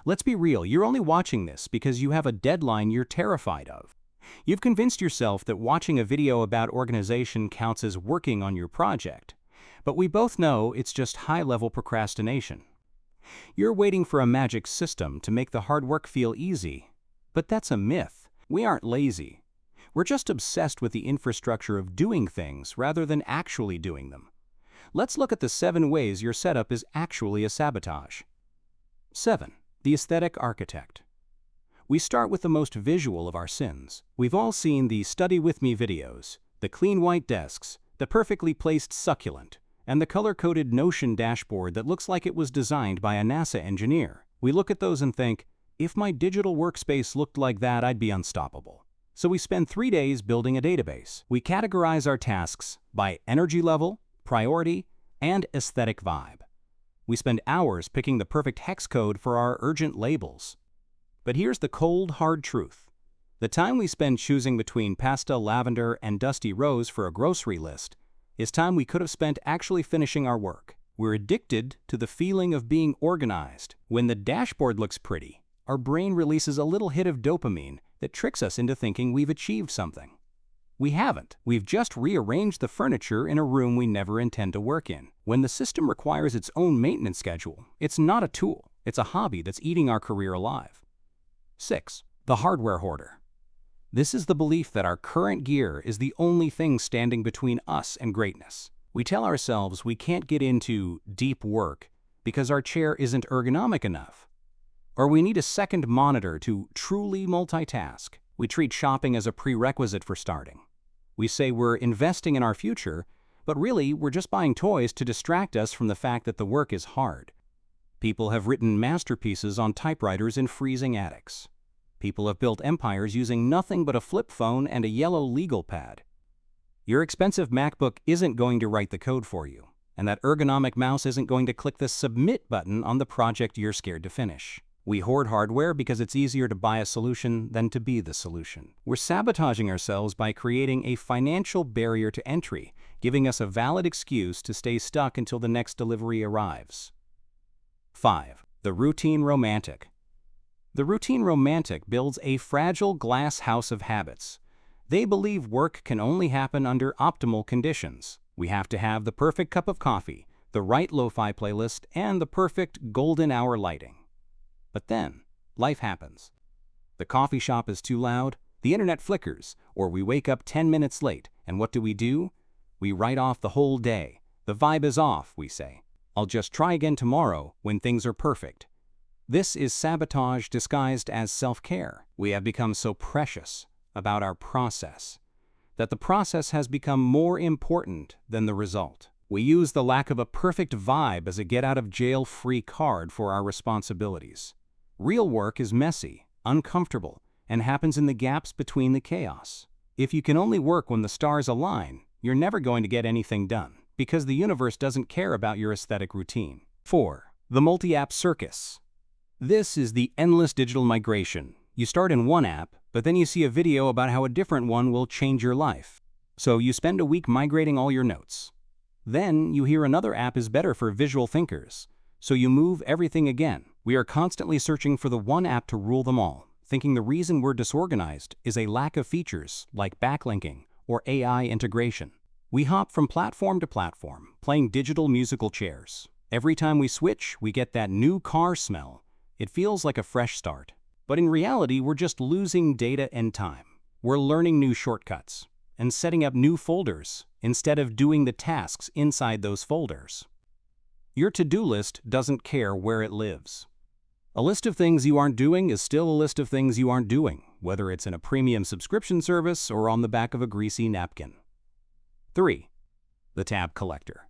Let's be real, you're only watching this because you have a deadline you're terrified of. You've convinced yourself that watching a video about organization counts as working on your project. But we both know it's just high-level procrastination. You're waiting for a magic system to make the hard work feel easy. But that's a myth. We aren't lazy. We're just obsessed with the infrastructure of doing things rather than actually doing them. Let's look at the 7 ways your setup is actually a sabotage. 7. The aesthetic architect. We start with the most visual of our sins. We've all seen the study with me videos, the clean white desks, the perfectly placed succulent, and the color-coded Notion dashboard that looks like it was designed by a NASA engineer. We look at those and think, if my digital workspace looked like that, I'd be unstoppable. So we spend 3 days building a database. We categorize our tasks by energy level, priority, and aesthetic vibe. We spend hours picking the perfect hex code for our urgent labels. But here's the cold, hard truth. The time we spend choosing between pastel lavender and dusty rose for a grocery list is time we could have spent actually finishing our work. We're addicted to the feeling of being organized. When the dashboard looks pretty, our brain releases a little hit of dopamine that tricks us into thinking we've achieved something. We haven't. We've just rearranged the furniture in a room we never intend to work in. When the system requires its own maintenance schedule, it's not a tool. It's a hobby that's eating our career alive. 6. The hardware hoarder. This is the belief that our current gear is the only thing standing between us and greatness. We tell ourselves we can't get into deep work because our chair isn't ergonomic enough, or we need a second monitor to truly multitask. We treat shopping as a prerequisite for starting. We say we're investing in our future, but really we're just buying toys to distract us from the fact that the work is hard. People have written masterpieces on typewriters in freezing attics. People have built empires using nothing but a flip phone and a yellow legal pad. Your expensive MacBook isn't going to write the code for you, and that ergonomic mouse isn't going to click the submit button on the project you're scared to finish. We hoard hardware because it's easier to buy a solution than to be the solution. We're sabotaging ourselves by creating a financial barrier to entry, giving us a valid excuse to stay stuck until the next delivery arrives. 5. The routine romantic. The routine romantic builds a fragile glass house of habits. They believe work can only happen under optimal conditions. We have to have the perfect cup of coffee, the right lo-fi playlist, and the perfect golden hour lighting. But then, life happens. The coffee shop is too loud, the internet flickers, or we wake up 10 minutes late, and what do? We write off the whole day. The vibe is off, we say. I'll just try again tomorrow when things are perfect. This is sabotage disguised as self-care. We have become so precious about our process that the process has become more important than the result. We use the lack of a perfect vibe as a get-out-of-jail-free card for our responsibilities. Real work is messy, uncomfortable, and happens in the gaps between the chaos. If you can only work when the stars align, you're never going to get anything done, because the universe doesn't care about your aesthetic routine. 4. The Multi-App Circus. This is the endless digital migration. You start in one app, but then you see a video about how a different one will change your life. So you spend a week migrating all your notes. Then you hear another app is better for visual thinkers, so you move everything again. We are constantly searching for the one app to rule them all, thinking the reason we're disorganized is a lack of features like backlinking or AI integration. We hop from platform to platform, playing digital musical chairs. Every time we switch, we get that new car smell. It feels like a fresh start. But in reality, we're just losing data and time. We're learning new shortcuts and setting up new folders instead of doing the tasks inside those folders. Your to-do list doesn't care where it lives. A list of things you aren't doing is still a list of things you aren't doing, whether it's in a premium subscription service or on the back of a greasy napkin. 3. The tab collector.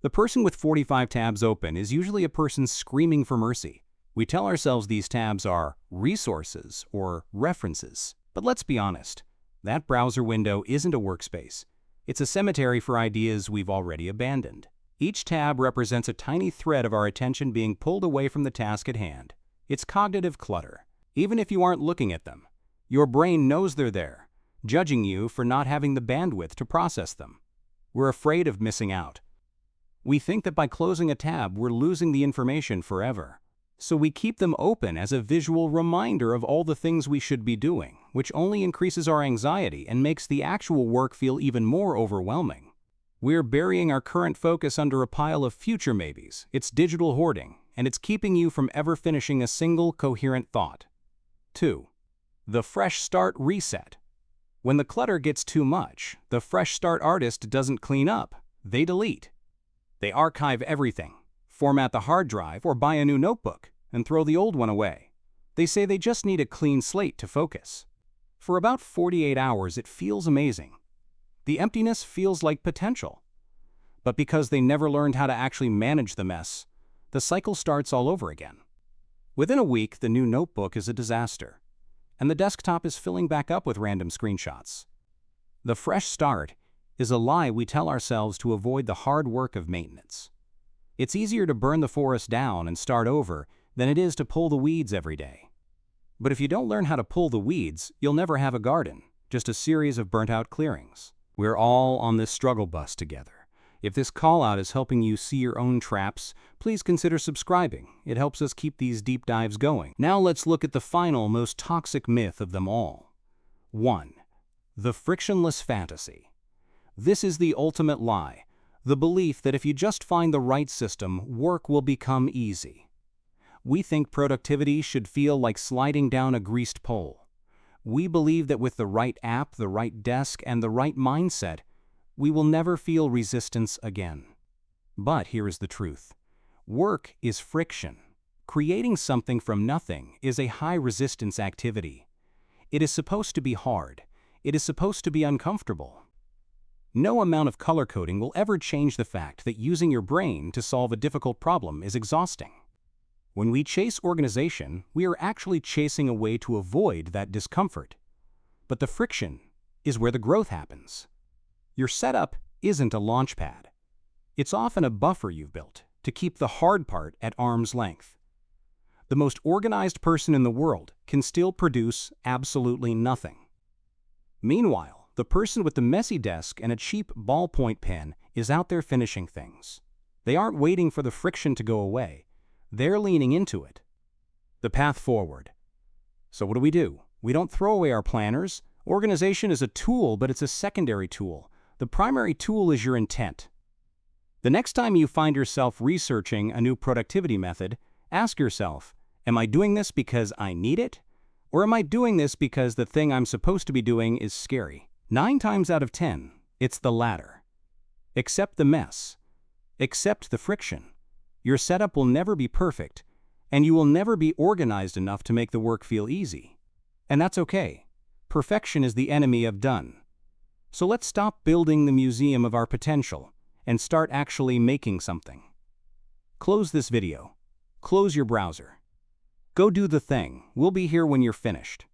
The person with 45 tabs open is usually a person screaming for mercy. We tell ourselves these tabs are resources or references. But let's be honest, that browser window isn't a workspace. It's a cemetery for ideas we've already abandoned. Each tab represents a tiny thread of our attention being pulled away from the task at hand. It's cognitive clutter. Even if you aren't looking at them, your brain knows they're there, judging you for not having the bandwidth to process them. We're afraid of missing out. We think that by closing a tab, we're losing the information forever. So we keep them open as a visual reminder of all the things we should be doing, which only increases our anxiety and makes the actual work feel even more overwhelming. We're burying our current focus under a pile of future maybes. It's digital hoarding, and it's keeping you from ever finishing a single coherent thought. 2. The fresh start reset. When the clutter gets too much, the fresh start artist doesn't clean up, they delete. They archive everything, format the hard drive or buy a new notebook, and throw the old one away. They say they just need a clean slate to focus. For about 48 hours, it feels amazing. The emptiness feels like potential. But because they never learned how to actually manage the mess, the cycle starts all over again. Within a week, the new notebook is a disaster, and the desktop is filling back up with random screenshots. The fresh start is a lie we tell ourselves to avoid the hard work of maintenance. It's easier to burn the forest down and start over than it is to pull the weeds every day. But if you don't learn how to pull the weeds, you'll never have a garden, just a series of burnt-out clearings. We're all on this struggle bus together. If this call-out is helping you see your own traps, please consider subscribing. It helps us keep these deep dives going. Now let's look at the final, most toxic myth of them all. 1. The frictionless fantasy. This is the ultimate lie, the belief that if you just find the right system, work will become easy. We think productivity should feel like sliding down a greased pole. We believe that with the right app, the right desk, and the right mindset, we will never feel resistance again. But here is the truth. Work is friction. Creating something from nothing is a high-resistance activity. It is supposed to be hard. It is supposed to be uncomfortable. No amount of color coding will ever change the fact that using your brain to solve a difficult problem is exhausting. When we chase organization, we are actually chasing a way to avoid that discomfort. But the friction is where the growth happens. Your setup isn't a launch pad. It's often a buffer you've built to keep the hard part at arm's length. The most organized person in the world can still produce absolutely nothing. Meanwhile, the person with the messy desk and a cheap ballpoint pen is out there finishing things. They aren't waiting for the friction to go away. They're leaning into it. The path forward. So what do? We don't throw away our planners. Organization is a tool, but it's a secondary tool. The primary tool is your intent. The next time you find yourself researching a new productivity method, ask yourself, am I doing this because I need it? Or am I doing this because the thing I'm supposed to be doing is scary? 9 times out of 10, it's the latter. Accept the mess. Accept the friction. Your setup will never be perfect, and you will never be organized enough to make the work feel easy. And that's okay. Perfection is the enemy of done. So let's stop building the museum of our potential and start actually making something. Close this video. Close your browser. Go do the thing. We'll be here when you're finished.